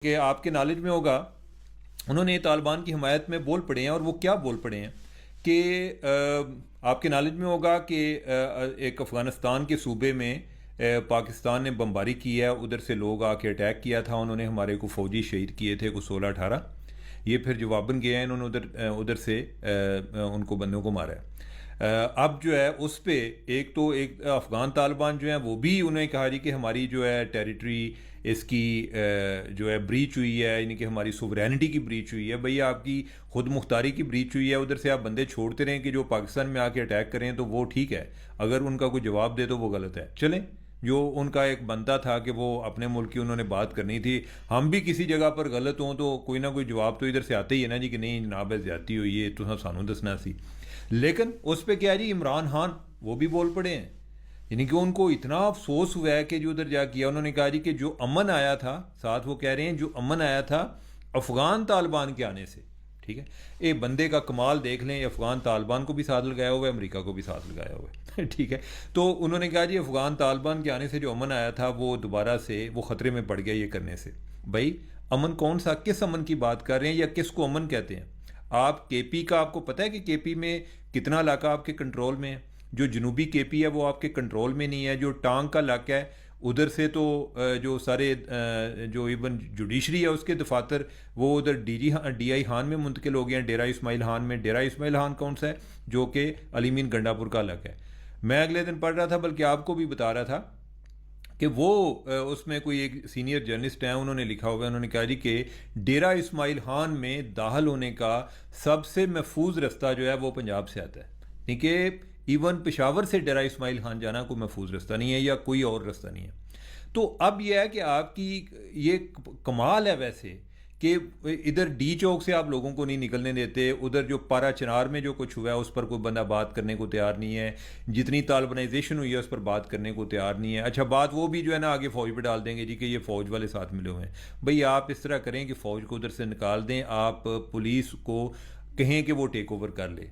कि आपके नॉलेज में होगा, उन्होंने तालिबान की हमायत में बोल पड़े हैं, और वो क्या बोल पड़े हैं कि आपके नॉलेज में होगा कि एक अफ़गानिस्तान के सूबे में पाकिस्तान ने बमबारी की है, उधर से लोग आके अटैक किया था, उन्होंने हमारे को फ़ौजी शहीद किए थे कुछ 16-18। ये फिर जवाबन गया है, इन्होंने उधर से उनको बंदों को मारा है। अब जो है उस पे एक अफ़गान तालिबान जो है वो भी उन्हें कहा जी कि हमारी जो है टेरिटरी इसकी जो है ब्रीच हुई है, यानी कि हमारी सोवरेनिटी की ब्रीच हुई है। भैया आपकी खुद मुख्तारी की ब्रीच हुई है, उधर से आप बंदे छोड़ते रहें कि जो पाकिस्तान में आके अटैक करें तो वो ठीक है, अगर उनका कोई जवाब दे तो वो गलत है। चलें, जो उनका एक बनता था कि वो अपने मुल्क की उन्होंने बात करनी थी। हम भी किसी जगह पर गलत हों तो कोई ना कोई जवाब तो इधर से आते ही है ना जी कि नहीं जनाब ज्यादती हुई है तो सानू दसना सी। लेकिन उस पर क्या जी, इमरान खान वो भी बोल पड़े हैं, यानी कि उनको इतना अफसोस हुआ है कि जो उधर जा किया, उन्होंने कहा जी कि जो अमन आया था, साथ वो कह रहे हैं जो अमन आया था अफगान तालिबान के आने से। ठीक है, ये बंदे का कमाल देख लें, अफगान तालिबान को भी साथ लगाया हुआ है, अमेरिका को भी साथ लगाया हुआ है। ठीक है, तो उन्होंने कहा जी अफगान तालिबान के आने से जो अमन आया था वो दोबारा से वो ख़तरे में पड़ गया ये करने से। भाई अमन कौन सा, किस अमन की बात कर रहे हैं या किसको अमन कहते हैं? आप केपी का, आपको पता है कि केपी में कितना इलाका आपके कंट्रोल में है? जो जनूबी केपी है वो आपके कंट्रोल में नहीं है। जो टांग का इलाका है उधर से तो जो सारे जो इवन जुडिशरी है उसके दफातर वो उधर DI खान में मुंतकिल हो गए हैं, डेरा इस्माइल खान में। डेरा इस्माइल खान कौन सा है? जो कि अलीमीन गंडापुर का इलाका है। मैं अगले दिन पढ़ रहा था, बल्कि आपको भी बता रहा था कि वो उसमें कोई एक सीनियर जर्नलिस्ट हैं, उन्होंने लिखा हुआ है, उन्होंने कहा जी कि डेरा इस्माइल खान में दाखिल होने का सबसे महफूज रास्ता जो है वो पंजाब से आता है। ठीक है, इवन पेशावर से डेरा इस्माइल खान जाना कोई महफूज रास्ता नहीं है या कोई और रास्ता नहीं है। तो अब यह है कि आपकी ये कमाल है वैसे कि इधर डी चौक से आप लोगों को नहीं निकलने देते, उधर जो पारा चिनार में जो कुछ हुआ है उस पर कोई बंदा बात करने को तैयार नहीं है, जितनी तालिबानाइजेशन हुई है उस पर बात करने को तैयार नहीं है। अच्छा, बात वो भी जो है ना आगे फ़ौज पर डाल देंगे जी कि ये फ़ौज वाले साथ मिले हुए हैं। भाई आप इस तरह करें कि फ़ौज को उधर से निकाल दें, आप पुलिस को कहें कि वो टेक ओवर कर ले।